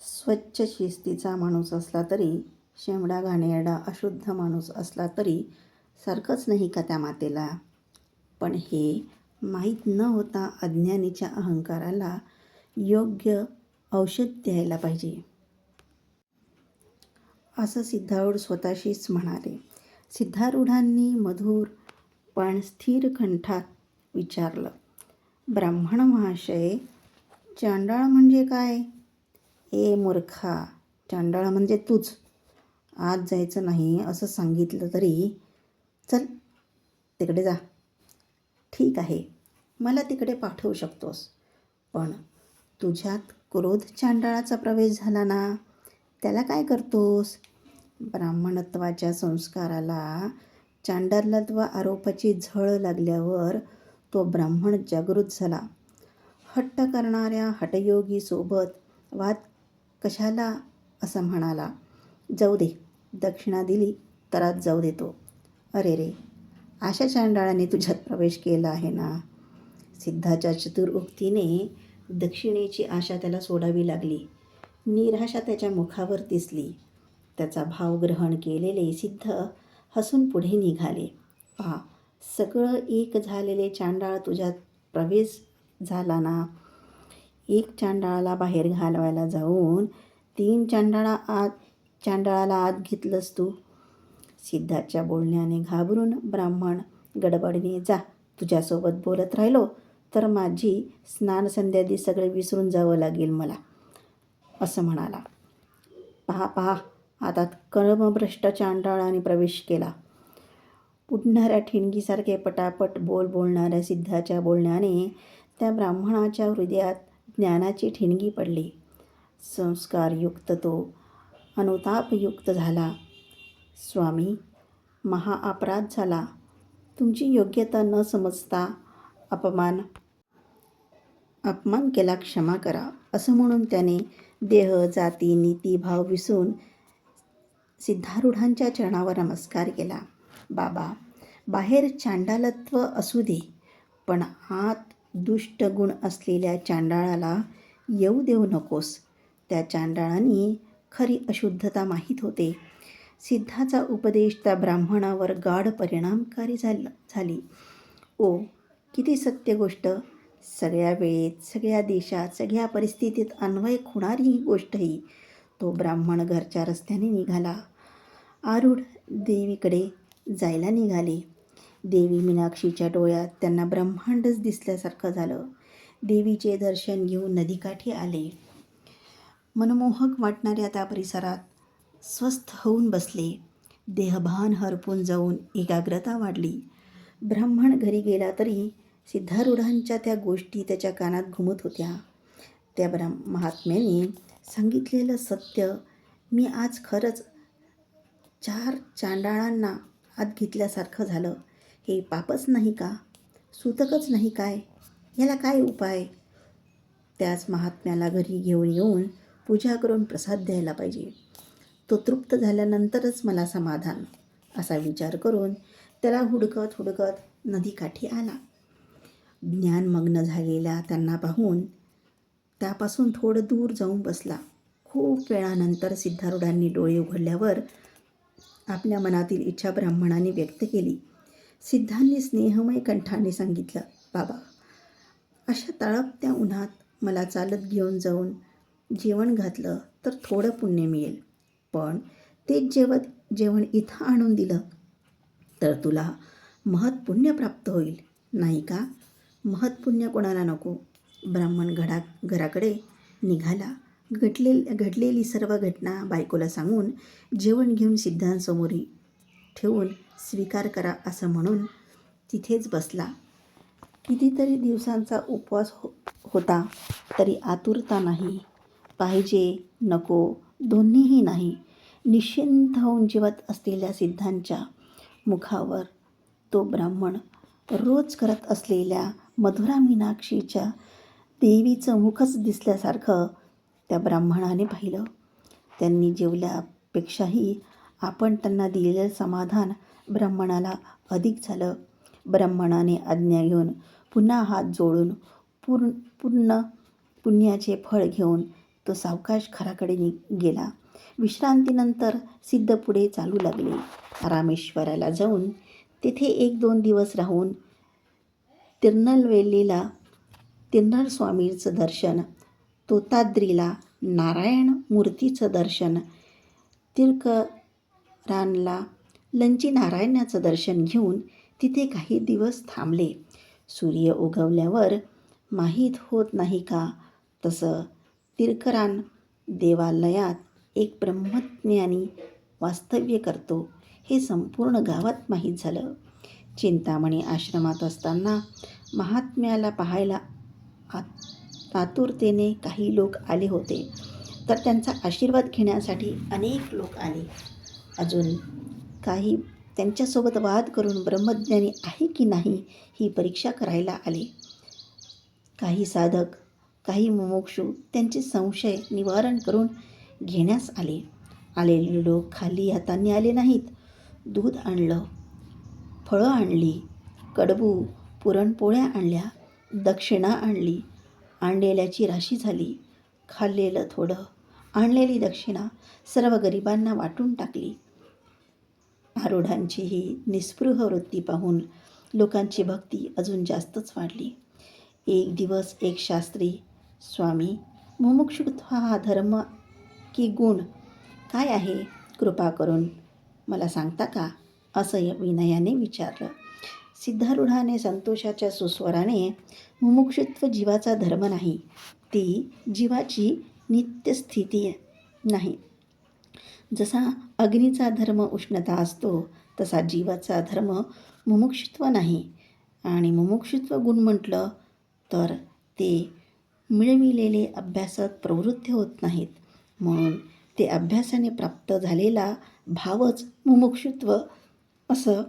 स्वच्छ शिस्तीचा माणूस असला तरी, शेंबडा घाणेरडा अशुद्ध माणूस असला तरी सारखंच नाही का त्या मातेला. पण हे माहीत न होता अज्ञानीच्या अहंकाराला योग्य औषध द्यायला पाहिजे, असं सिद्धारूढ स्वतःशीच म्हणाले. सिद्धारूढांनी मधुर पण स्थिर कंठात विचारलं, ब्राह्मण महाशय, चांडाळ म्हणजे काय? ए मूर्खा, चांडाळ म्हणजे तूच. आत जायचं नाही असं सांगितलं तरी चल तिकडे जा. ठीक आहे, मला तिकडे पाठवू शकतोस, पण तुझ्यात क्रोध चांडाळाचा प्रवेश झाला ना, त्याला काय करतोस? ब्राह्मणत्वाच्या संस्काराला चांडालत्व आरोपाची झळ लागल्यावर तो ब्राह्मण जागृत झाला. हट्ट करणाऱ्या हठयोगीसोबत वाद कशाला असं म्हणाला. जाऊ दे, दक्षिणा दिली तर आज जाऊ देतो. अरे रे, अशा चांडाळाने तुझ्यात प्रवेश केला आहे ना. सिद्धाच्या चतुर उक्तीने दक्षिणेची आशा त्याला सोडावी लागली. निराशा त्याच्या मुखावर दिसली. त्याचा भाव ग्रहण केलेले सिद्ध हसून पुढे निघाले. पहा, सगळं एक झालेले चांडाळ तुझ्यात प्रवेश झाला ना. एक चांडाळाला बाहेर घालवायला जाऊन 3 चांडाळाला आत घेतलंस तू. सिद्धाच्या बोलण्याने घाबरून ब्राह्मण गडबडीने, जा, तुझ्यासोबत बोलत राहिलो तर माझी स्नानसंध्यादी सगळे विसरून जावं लागेल मला, असं म्हणाला. पहा, आता कर्मभ्रष्ट चांडाळाने प्रवेश केला. उडणाऱ्या ठिणगीसारखे पटापट बोलणाऱ्या सिद्धाच्या बोलण्याने त्या ब्राह्मणाच्या हृदयात ज्ञानाची ठिणगी पडली. संस्कारयुक्त तो अनुतापयुक्त झाला. स्वामी, महाअपराध झाला. तुमची योग्यता न समजता अपमान केला, क्षमा करा, असं म्हणून त्याने देह, जाती, नीती, भाव विसरून सिद्धारूढांच्या चरणावर नमस्कार केला. बाबा, बाहेर चांडालत्व असू दे, पण आत दुष्ट गुण असलेल्या चांडाळाला येऊ देऊ नकोस. त्या चांडाळाने खरी अशुद्धता माहीत होते. सिद्धाचा उपदेश त्या ब्राह्मणावर गाढ परिणामकारी झाली. ओ, किती सत्य गोष्ट. सगळ्या वेळेत, सगळ्या देशात, सगळ्या परिस्थितीत अन्वय खुणारी ही गोष्ट ही. तो ब्राह्मण घरच्या रस्त्याने निघाला. आरूढ देवीकडे जायला निघाले. देवी मीनाक्षीच्या डोळ्यात त्यांना ब्रह्मांडच दिसल्यासारखं झालं. देवीचे दर्शन घेऊन नदीकाठी आले. मनमोहक वाटणाऱ्या त्या परिसरात स्वस्थ होऊन बसले. देहभान हरपून जाऊन एकाग्रता वाढली. ब्राह्मण घरी गेला तरी सिद्धारूढांच्या त्या गोष्टी त्याच्या कानात घुमत होत्या. त्या महात्म्याने सांगितलेलं सत्य मी आज खरंच 4 चांडाळांना आत घेतल्यासारखं झालं. हे पापच नाही का? सूतकच नाही काय? याला काय उपाय? त्याच महात्म्याला घरी घेऊन येऊन पूजा करून प्रसाद द्यायला पाहिजे. तो तृप्त झाल्यानंतरच मला समाधान, असा विचार करून त्याला हुडकत नदीकाठी आला. ज्ञानमग्न झालेल्या त्यांना पाहून त्यापासून थोडं दूर जाऊन बसला. खूप वेळानंतर सिद्धारूढांनी डोळे उघडल्यावर आपल्या मनातील इच्छा ब्राह्मणाने व्यक्त केली. सिद्धांनी स्नेहमय कंठाने सांगितलं, बाबा, अशा तळपत्या उन्हात मला चालत घेऊन जाऊन जेवण घातलं तर थोडं पुण्य मिळेल, पण तेच जेवण इथं आणून दिलं तर तुला महत्पुण्य प्राप्त होईल, नाही का? महत्पुण्य कोणाला नको. ब्राह्मण घराकडे निघाला. घडलेली सर्व घटना बायकोला सांगून जेवण घेऊन सिद्धांसमोर ठेवून स्वीकार करा असं म्हणून तिथेच बसला. कितीतरी दिवसांचा उपवास होता तरी आतुरता नाही, पाहिजे नको दोन्हीही नाही. निश्चिंत होऊन जेवत असलेल्या सिद्धांच्या मुखावर तो ब्राह्मण रोज करत असलेल्या मधुरा मीनाक्षीच्या देवीचं मुखच दिसल्यासारखं त्या ब्राह्मणाने पाहिलं. त्यांनी जेवल्यापेक्षाही आपण त्यांना दिलेलं समाधान ब्राह्मणाला अधिक झालं. ब्राह्मणाने आज्ञा घेऊन पुन्हा हात जोडून पूर्ण पुण्याचे फळ घेऊन तो सावकाश घराकडे गेला. विश्रांतीनंतर सिद्ध पुढे चालू लागले. रामेश्वराला जाऊन तेथे 1-2 दिवस राहून तिरुनेलवेलीला स्वामींचं दर्शन, तोताद्रीला नारायण मूर्तीचं दर्शन, तिरुकरानला लंचीनारायणाचं दर्शन घेऊन तिथे काही दिवस थांबले. सूर्य उगवल्यावर माहीत होत नाही का, तसं तिरुकरान देवालयात एक ब्रह्मज्ञानी वास्तव्य करतो हे संपूर्ण गावात माहीत झालं. चिंतामणी आश्रमात असताना महात्म्याला पाहायला आतुरतेने काही लोक आले होते, तर त्यांचा आशीर्वाद घेण्यासाठी अनेक लोक आले. अजून काही त्यांच्यासोबत वाद करून ब्रह्मज्ञानी आहे की नाही ही परीक्षा करायला आले. काही साधक, काही मुमुक्षू त्यांचे संशय निवारण करून घेण्यास आले. आलेले लोक खाली हातांनी आले नाहीत. दूध आणलं, फळं आणली, कडबू, पुरणपोळ्या आणल्या, दक्षिणा आणली, आणलेल्याची राशी झाली, खाल्लेलं थोडं, आणलेली दक्षिणा सर्व गरिबांना वाटून टाकली. आरूढांची ही निस्पृह वृत्ती पाहून लोकांची भक्ती अजून जास्तच वाढली. एक दिवस एक शास्त्री, स्वामी, मुमुक्षुत्व हा धर्म की गुण काय आहे, कृपा करून मला सांगता का, असं विनयाने विचारलं. सिद्धारूढाने संतोषाच्या सुस्वराने, मुमुक्षुत्व जीवाचा धर्म नाही, ती जीवाची नित्यस्थिती नाही. जसा अग्नीचा धर्म उष्णता असतो, तसा जीवाचा धर्म मुमुक्षुत्व नाही. आणि मुमुक्षुत्व गुण म्हटलं तर ते मिळविलेले अभ्यासात प्रवृत्त होत नाहीत. म्हणून ते अभ्यासाने प्राप्त झालेला भावच मुमुक्षुत्व असं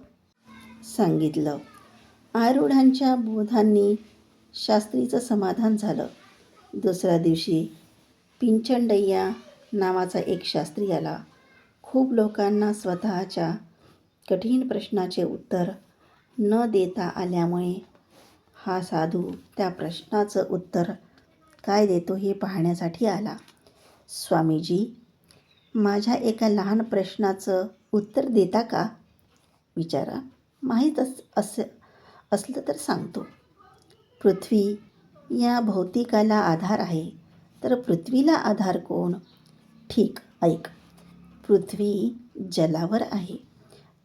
सांगितलं. आरूढांच्या बोधांनी शास्त्रीचं समाधान झालं. दुसऱ्या दिवशी पिंचंडय्या नावाचा एक शास्त्री आला. खूप लोकांना स्वतःच्या कठीण प्रश्नाचे उत्तर न देता आल्यामुळे हा साधू त्या प्रश्नाचं उत्तर काय देतो हे पाहण्यासाठी आला. स्वामीजी, माझ्या एका लहान प्रश्नाचं उत्तर देता का? विचारा. माहीत असलं तर सांगतो. पृथ्वी या भौतिकाला आधार आहे, तर पृथ्वीला आधार कोण? ठीक, ऐक. पृथ्वी जलावर आहे.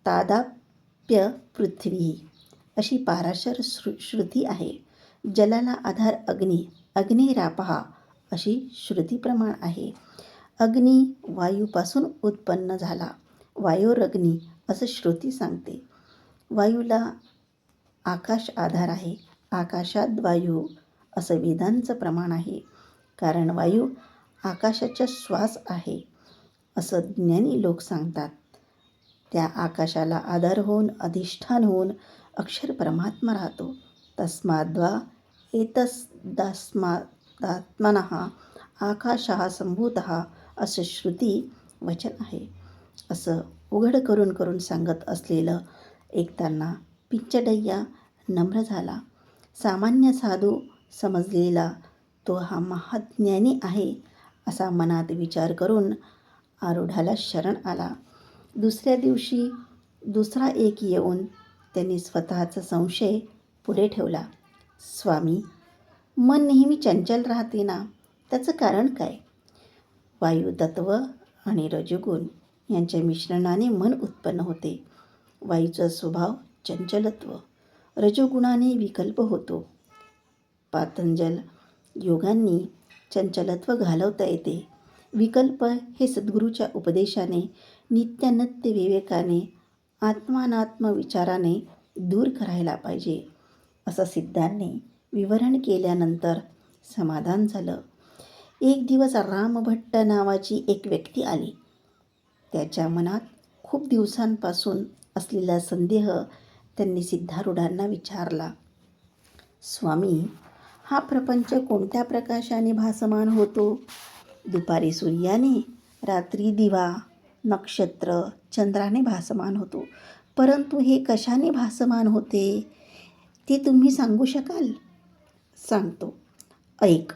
तादाप्य पृथ्वी अशी पाराशर श्रुती आहे. जलाला आधार अग्नी, अग्निरापः अशी श्रुतीप्रमाण आहे. अग्नी वायूपासून उत्पन्न झाला, वायोरग्नी असं श्रुती सांगते. वायूला आकाश आधार आहे, आकाशात वायू असं वेदांचं प्रमाण आहे. कारण वायू आकाशाचा श्वास आहे असं ज्ञानी लोक सांगतात. त्या आकाशाला आधार होऊन, अधिष्ठान होऊन अक्षर परमात्मा राहतो. तस्माद्वा एतस्मादात्मनः आकाशः संभूतः असं श्रुती वचन आहे. असं उघड करून सांगत असलेलं ऐकताना पिंचंडय्या नम्र झाला. सामान्य साधू समजलेला तो हा महाज्ञानी आहे असा मनात विचार करून आरूढाला शरण आला. दुसऱ्या दिवशी दुसरा एक येऊन त्यांनी स्वतःचा संशय पुढे ठेवला. स्वामी, मन नेहमी चंचल राहते ना, त्याचं कारण काय? वायुतत्व आणि रजोगुण यांच्या मिश्रणाने मन उत्पन्न होते. वायूचा स्वभाव चंचलत्व, रजोगुणाने विकल्प होतो. पातंजल योगांनी चंचलत्व घालवता येते. विकल्प हे सद्गुरूच्या उपदेशाने, नित्यानत्य विवेकाने, आत्मानात्म विचाराने दूर करायला पाहिजे असं सिद्धांनी विवरण केल्यानंतर समाधान झालं. एक दिवस रामभट्ट नावाची एक व्यक्ती आली. त्याच्या मनात खूप दिवसांपासून असलेला संदेह त्यांनी सिद्धारूढांना विचारला. स्वामी, हा प्रपंच कोणत्या प्रकाशाने भासमान होतो? दुपारी सूर्याने, रात्री दिवा, नक्षत्र, चंद्राने भासमान होतो. परंतु हे कशाने भासमान होते ते तुम्ही सांगू शकाल? सांगतो, ऐक.